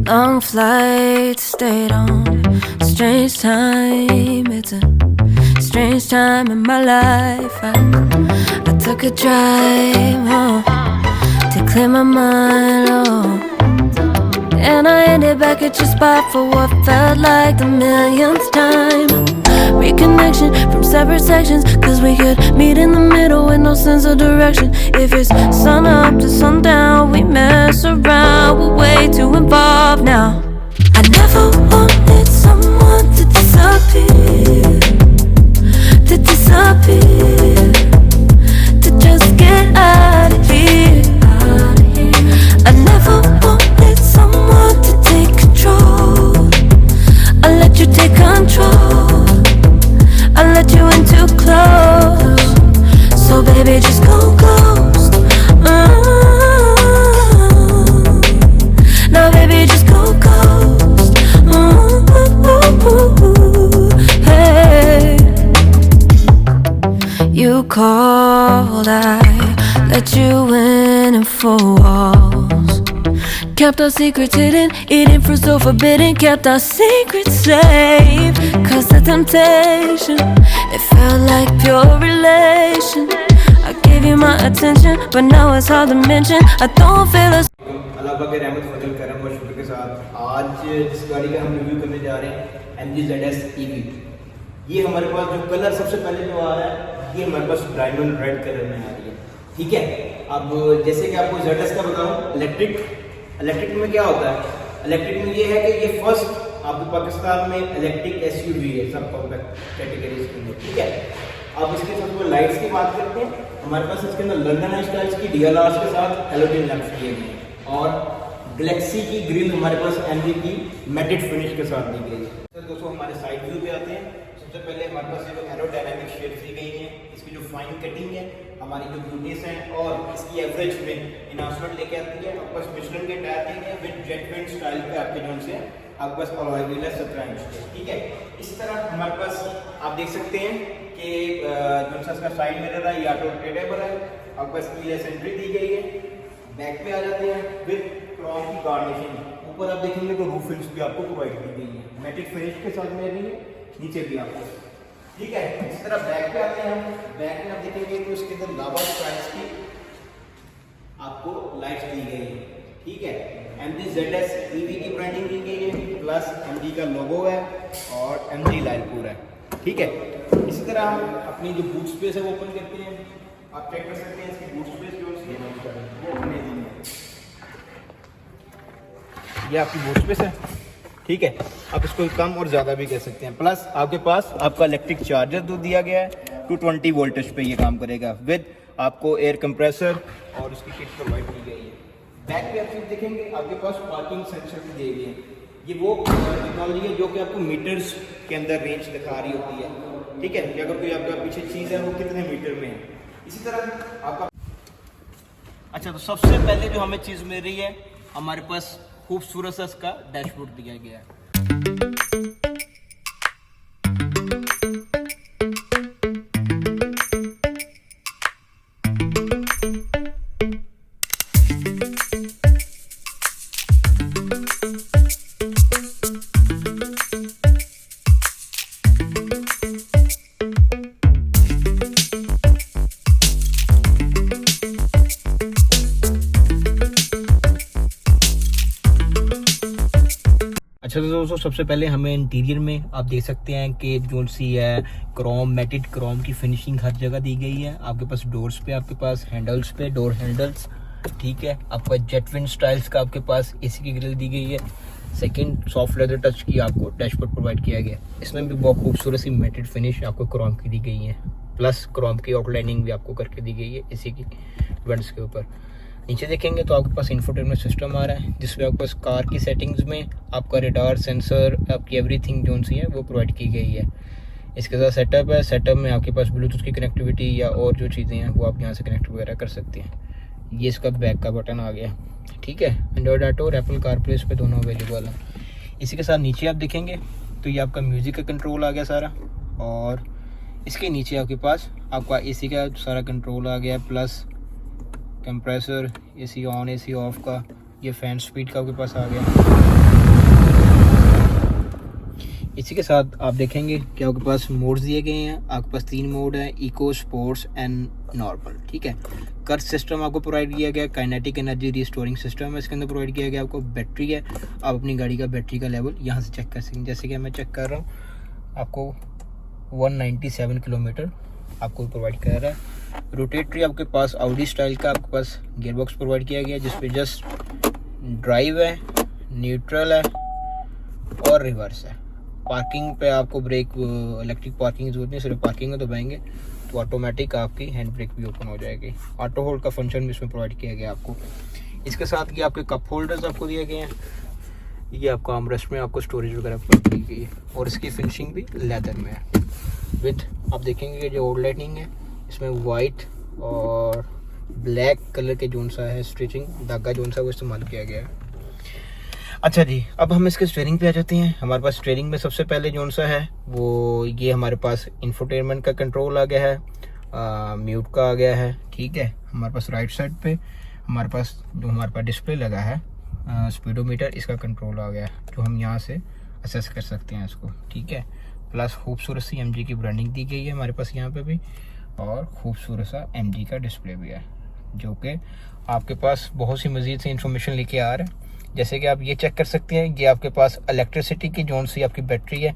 Long flight, stayed on strange time. It's a strange time in my life. I took a drive to clear my mind, and I ended back at your spot for what felt like the millionth time. Reconnection from separate sections, cause we could meet in the middle with no sense of direction. If it's sun up to sundown, we mess around, we're way too involved now. I never wanted someone to disappear, to just get out of here. I never wanted someone to take control. I let you take control, I let you in too close. So baby, just go ghost. Now baby, just go ghost. Hey, you called, I let you in and 4 walls. Kept our secrets hidden, eating fruit so forbidden. Kept our secrets safe, cause the temptation, it felt like pure relation. I gave you my attention, but now it's hard to mention. I don't feel as अल्लाह पाक के रहमत फजल करम और शुक्र के साथ आज जिस गाड़ी का हम रिव्यू करने जा रहे हैं MG ZS EV। ये हमारे पास जो कलर सबसे पहले जो आ रहा है, ये हमारे पास डायमंड रेड कलर में आ रही है। ठीक है, अब जैसे कि आपको ZS का बताऊं, इलेक्ट्रिक में क्या होता है, इलेक्ट्रिक में ये है कि ये फर्स्ट आपके पाकिस्तान में इलेक्ट्रिक SUV है सब कॉम्पैक्ट कैटेगरीज के अंदर। ठीक है, अब इसके साथ लाइट्स की बात करते हैं, हमारे पास इसके अंदर लंदन स्टाइल्स की DLRs के साथ हेलोजन लैंप्स दिए गए हैं और गैलेक्सी की ग्रिल हमारे पास MG की मैटेड फिनिश के साथ दी गई है। तो दोस्तों हमारे साइड व्यू पे आते हैं। सबसे पहले हमारे पास ये एरोडायनामिक शेप्स दी गई हैं, इसकी जो फाइन कटिंग है, हमारी जो ब्यूटीज हैं और इसकी एवरेज में इनाउंसमेंट लेके आती है। आपके पास मिशेलिन के टायर देंगे विद जेट विंड स्टाइल पे आपके जोन से आपके पास अलॉय व्हील है 17 इंच के। ठीक है, इस तरह हमारे पास आप देख सकते हैं कि जो सा इसका साइड मिरर है ये ऑटो रोटेटेबल है। आपके पास कीलेस एंट्री दी गई है। बैक पे आ जाते हैं विद क्रोम की गार्निशिंग। ऊपर आप देखेंगे तो रूफ फिनिश भी आपको प्रोवाइड की गई है, मैटिक फिनिश के साथ में रही है, नीचे भी आपको। ठीक है, इस तरह बैक पे आते हैं हम। बैक में आप देखेंगे तो इसके अंदर लावा स्ट्राइप्स की आपको लाइट्स दी गई है। ठीक है, MG ZS EV की ब्रांडिंग दी गई है, प्लस MG का लोगो है और MG लाइलपुर है। ठीक है, इसी तरह हम अपनी जो बूट स्पेस है वो ओपन करते हैं। आप चेक कर सकते हैं इसकी बूट स्पेस जो वो अमेजिंग है। ये आपकी बूट स्पेस है। ठीक है, आप इसको कम और ज़्यादा भी कर सकते हैं। प्लस आपके पास आपका इलेक्ट्रिक चार्जर दो दिया गया है, 220 वोल्टेज पे ये काम करेगा विद आपको एयर कंप्रेसर और उसकी किट प्रोवाइड की गई है। बैक पे आप चीज देखेंगे आपके पास पार्किंग सेंसर भी दिए गए हैं। ये वो टेक्नोलॉजी है जो कि आपको मीटर्स के अंदर रेंज दिखा रही होती है। ठीक है, कि अगर कोई आपका पीछे चीज़ है वो कितने मीटर में है। इसी तरह आपका अच्छा, तो सबसे पहले जो हमें चीज़ मिल रही है, हमारे पास खूबसूरत सा इसका डैशबोर्ड दिया गया है। अच्छा, तो दोस्तों सबसे पहले हमें इंटीरियर में आप देख सकते हैं कि जो सी है क्रोम मैटेड क्रोम की फिनिशिंग हर जगह दी गई है। आपके पास डोर्स पे, आपके पास हैंडल्स पे डोर हैंडल्स। ठीक है, आपका जेट विंड स्टाइल्स का आपके पास एसी की ग्रिल दी गई है। सेकंड, सॉफ्ट लेदर टच की आपको डैशबोर्ड प्रोवाइड किया गया। इसमें भी बहुत खूबसूरत सी मैटेड फिनिश आपको क्रोम की दी गई है, प्लस क्रोम की आउटलाइनिंग भी आपको करके दी गई है एसी की वेंट्स के ऊपर। नीचे देखेंगे तो आपके पास इंफोटेनमेंट सिस्टम आ रहा है, जिसमें आपके पास कार की सेटिंग्स में आपका रेडार सेंसर आपकी एवरीथिंग जो सी है वो प्रोवाइड की गई है। इसके साथ सेटअप है, सेटअप में आपके पास ब्लूटूथ की कनेक्टिविटी या और जो चीज़ें हैं वो आप यहाँ से कनेक्ट वगैरह कर सकते हैं। ये इसका बैक का बटन आ गया। ठीक है, एंड्रॉयड ऑटो और एप्पल कारप्ले इस पे दोनों अवेलेबल है। इसी के साथ नीचे आप देखेंगे तो ये आपका म्यूज़िक का कंट्रोल आ गया सारा, और इसके नीचे आपके पास आपका एसी का सारा कंट्रोल आ गया, plus compressor, AC on AC of का, ये फ़ैन स्पीड का आपके पास आ गया। इसी के साथ आप देखेंगे कि आपके पास मोड्स दिए गए हैं। आपके पास 3 मोड हैं, इको, स्पोर्ट्स एंड नॉर्मल, ठीक है। कर्व सिस्टम आपको प्रोवाइड किया गया, काइनेटिक एनर्जी रिस्टोरिंग सिस्टम है इसके अंदर प्रोवाइड किया गया। आपको बैटरी है, आप अपनी गाड़ी का बैटरी का लेवल यहाँ से चेक कर सकेंगे। जैसे कि मैं चेक कर रहा हूँ, आपको 197 किलोमीटर आपको प्रोवाइड कर रहा है। रोटेटरी आपके पास ऑडी स्टाइल का आपके पास गियर बॉक्स प्रोवाइड किया गया, जिसपे जस्ट ड्राइव है, न्यूट्रल है और रिवर्स है। पार्किंग पे आपको ब्रेक, इलेक्ट्रिक पार्किंग की जरूरत नहीं, सिर्फ पार्किंग में दबाएंगे तो ऑटोमेटिक आपकी हैंड ब्रेक भी ओपन हो जाएगी। ऑटो होल्ड का फंक्शन भी इसमें प्रोवाइड किया गया आपको। इसके साथ ये आपके कप होल्डर्स आपको दिए गए हैं। ये आपको आर्मरेस्ट में आपको स्टोरेज वगैरह प्रोवाइड की गई है और इसकी फिनिशिंग भी लेदर में है। विद आप देखेंगे कि जो ओल्ड लाइटनिंग है इसमें वाइट और ब्लैक कलर के जोन सा है स्टिचिंग धागा जोन सा वो इस्तेमाल किया गया है। अच्छा जी, अब हम इसके स्टीयरिंग पे आ जाते हैं। हमारे पास स्टीयरिंग में सबसे पहले जोन सा है वो ये हमारे पास इंफोटेनमेंट का कंट्रोल आ गया है, म्यूट का आ गया है, ठीक है। हमारे पास राइट साइड पे हमारे पास डिस्प्ले लगा है, स्पीडोमीटर, इसका कंट्रोल आ गया है जो हम यहाँ से असेस कर सकते हैं इसको, ठीक है। प्लस खूबसूरत सी MG की ब्रांडिंग दी गई है हमारे पास यहाँ पे भी, और खूबसूरत सा MG का डिस्प्ले भी है जो कि आपके पास बहुत सी मज़ीद सी इंफॉर्मेशन लेके आ रहा है। जैसे कि आप ये चेक कर सकते हैं, ये आपके पास इलेक्ट्रिसिटी की जोन सी आपकी बैटरी है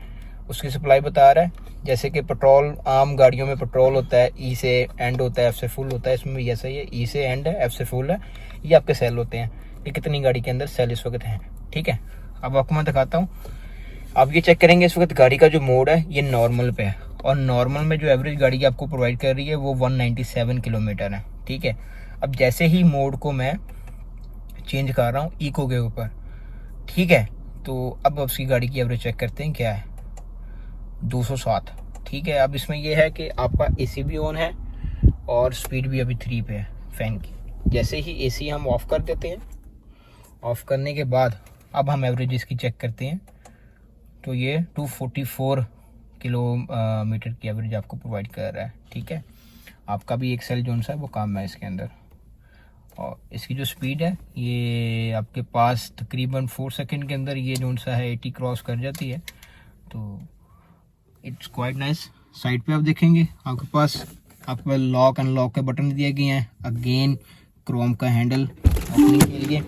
उसकी सप्लाई बता रहा है। जैसे कि पेट्रोल, आम गाड़ियों में पेट्रोल होता है, E से एंड होता है, F से फुल होता है, इसमें भी ऐसा ही है, E से एंड है, F से फुल है। ये आपके सेल होते हैं कि कितनी गाड़ी के अंदर सेल इस वक्त हैं, ठीक है। अब आपको मैं दिखाता हूँ, आप ये चेक करेंगे इस वक्त गाड़ी का जो मोड है ये नॉर्मल पे है, और नॉर्मल में जो एवरेज गाड़ी आपको प्रोवाइड कर रही है वो 197 किलोमीटर है, ठीक है। अब जैसे ही मोड को मैं चेंज कर रहा हूँ इको के ऊपर, ठीक है, तो अब उसकी गाड़ी की एवरेज चेक करते हैं क्या है, 207, ठीक है। अब इसमें यह है कि आपका AC भी ऑन है और स्पीड भी अभी 3 पे है फैन की। जैसे ही AC हम ऑफ कर देते हैं, ऑफ करने के बाद अब हम एवरेज इसकी चेक करते हैं तो ये 244 किलोमीटर की एवरेज आपको प्रोवाइड कर रहा है, ठीक है। आपका भी एक सेल जोन सा है वो काम है इसके अंदर, और इसकी जो स्पीड है ये आपके पास तकरीबन 4 सेकंड के अंदर ये जोन सा है 80 क्रॉस कर जाती है, तो इट्स क्वाइट नाइस। साइड पे आप देखेंगे आपके पास लॉक अनलॉक के बटन दिए गए हैं, अगेन क्रोम का हैंडल ओपनिंग के लिए।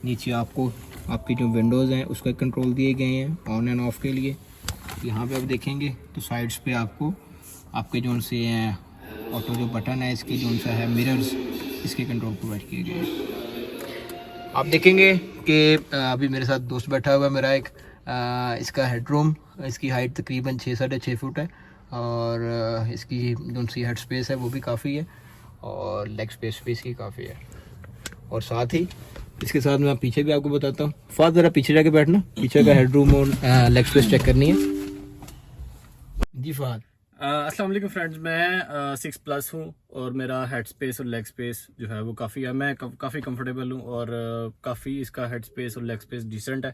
नीचे आपको आपकी जो विंडोज़ हैं उसका कंट्रोल दिए गए हैं ऑन एंड ऑफ के लिए। यहाँ पे आप देखेंगे तो साइड्स पे आपको आपके जोन से ऑटो जो बटन है इसके जोन सा है मिरर्स, इसके कंट्रोल प्रोवाइड किए गए हैं। आप देखेंगे कि अभी मेरे साथ दोस्त बैठा हुआ है मेरा एक, इसका हेडरूम, इसकी हाइट तकरीबन 6 साढ़े 6 फुट है, और इसकी जो सी हेड स्पेस है वो भी काफ़ी है, और लेग स्पेस भी इसकी काफ़ी है। और साथ ही इसके साथ मैं पीछे भी आपको बताता हूँ। फाद ज़रा पीछे जाके बैठना, पीछे का हेडरूम और लेग स्पेस चेक करनी है जी। फाद अस्सलाम वालेकुम फ्रेंड्स, मैं 6+ हूँ और मेरा हेड स्पेस और लेग स्पेस जो है वो काफ़ी है। मैं काफ़ी कंफर्टेबल हूँ और काफ़ी इसका हेड स्पेस और लेग स्पेस डिसेंट है।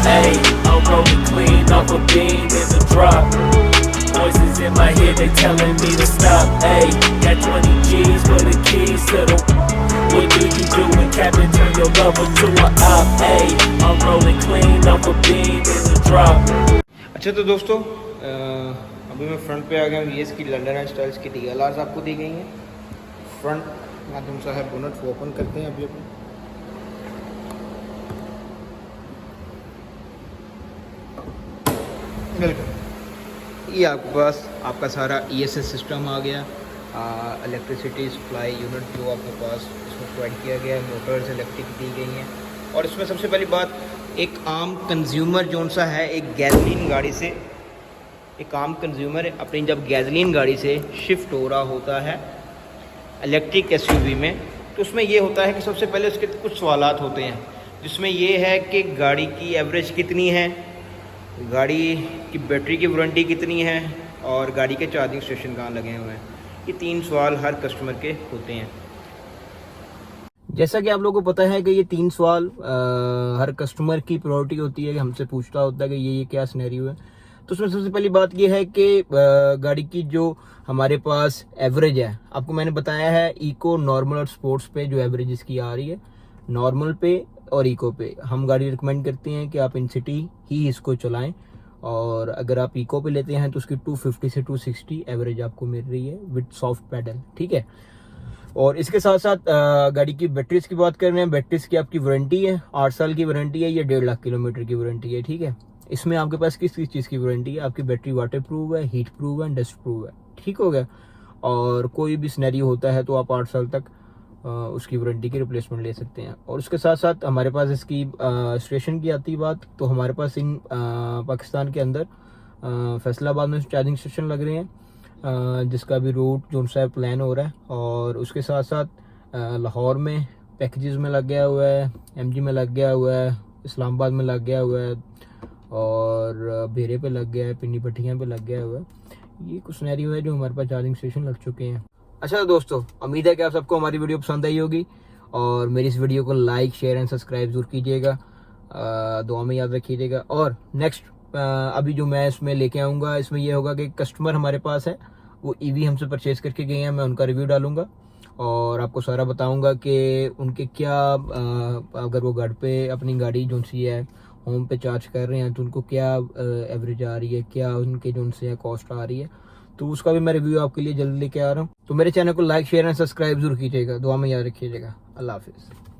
Hey, I'm rolling clean off a beam in the drop. Voices in my head, they telling me to stop. Hey, got 20 G's for the keys to the. What do you do when Captain turn your lover to an op? Hey, I'm rolling clean off a beam in the drop. अच्छा तो दोस्तों अभी मैं front पे आ गया हूँ। ये इसकी लंदन एंड स्टाइल्स की DLRs आपको दी गई हैं। फ्रंट माध्यम सा है बोनट को ओपन करते हैं अभी अपन। बिल्कुल ये आपके पास आपका सारा ESS सिस्टम आ गया, इलेक्ट्रिसिटी सप्लाई यूनिट जो आपके पास इसमें प्रोवाइड किया गया है, मोटर्स इलेक्ट्रिक दी गई हैं। और इसमें सबसे पहली बात, एक आम कंज्यूमर जोन सा है एक गैसोलीन गाड़ी से, एक आम कंज्यूमर अपनी जब गैसोलीन गाड़ी से शिफ्ट हो रहा होता है इलेक्ट्रिक SUV में, तो उसमें ये होता है कि सबसे पहले उसके कुछ सवालात होते हैं, जिसमें ये है कि गाड़ी की एवरेज कितनी है, गाड़ी की बैटरी की वारंटी कितनी है, और गाड़ी के चार्जिंग स्टेशन कहाँ लगे हुए हैं। ये 3 सवाल हर कस्टमर के होते हैं। जैसा कि आप लोगों को पता है कि ये 3 सवाल हर कस्टमर की प्रायोरिटी होती है कि हमसे पूछता होता है कि ये क्या सिनेरियो है। तो उसमें सबसे पहली बात ये है कि गाड़ी की जो हमारे पास एवरेज है, आपको मैंने बताया है इको, नॉर्मल और स्पोर्ट्स पे जो एवरेज इसकी आ रही है, नॉर्मल पे और इको पे हम गाड़ी रिकमेंड करते हैं कि आप इन सिटी ही इसको चलाएं, और अगर आप इको पे लेते हैं तो उसकी 250 से 260 एवरेज आपको मिल रही है विद सॉफ्ट पैडल, ठीक है। और इसके साथ साथ गाड़ी की बैटरीज की बात कर रहे हैं, बैटरीज की आपकी वारंटी है, 8 साल की वारंटी है या 1.5 लाख किलोमीटर की वारंटी है, ठीक है। इसमें आपके पास किस किस चीज़ की वारंटी है, आपकी बैटरी वाटर प्रूफ है, हीट प्रूफ है, डस्ट प्रूफ है, ठीक हो गया। और कोई भी सिनेरियो होता है तो आप 8 साल तक उसकी वारंटी की रिप्लेसमेंट ले सकते हैं। और उसके साथ साथ हमारे पास इसकी स्टेशन की आती बात, तो हमारे पास इन पाकिस्तान के अंदर फैसलाबाद में चार्जिंग स्टेशन लग रहे हैं, जिसका भी रूट जो सा प्लान हो रहा है। और उसके साथ साथ लाहौर में पैकेजेस में लग गया हुआ है, MG में लग गया हुआ है, इस्लामाबाद में लग गया हुआ है, और भेरे पे लग गया है, पिंडी पट्टियाँ पे लग गया हुआ है। ये कुछ सिनेरियो है जो हमारे पास चार्जिंग स्टेशन लग चुके हैं। अच्छा दोस्तों, उम्मीद है कि आप सबको हमारी वीडियो पसंद आई होगी, और मेरी इस वीडियो को लाइक, शेयर एंड सब्सक्राइब जरूर कीजिएगा, दुआ में याद रखिएगा। और नेक्स्ट अभी जो मैं इसमें लेके आऊँगा, इसमें ये होगा कि कस्टमर हमारे पास है, वो EV हमसे परचेज़ करके गए हैं, मैं उनका रिव्यू डालूंगा और आपको सारा बताऊंगा कि उनके क्या अगर वो घर पे अपनी गाड़ी जो सी है होम पे चार्ज कर रहे हैं तो उनको क्या एवरेज आ रही है, क्या उनके जो से कॉस्ट आ रही है, तो उसका भी मैं रिव्यू आपके लिए जल्दी लेके आ रहा हूँ। तो मेरे चैनल को लाइक, शेयर एंड सब्सक्राइब जरूर कीजिएगा, दुआ में याद रखिएगा। अल्लाह हाफिज़।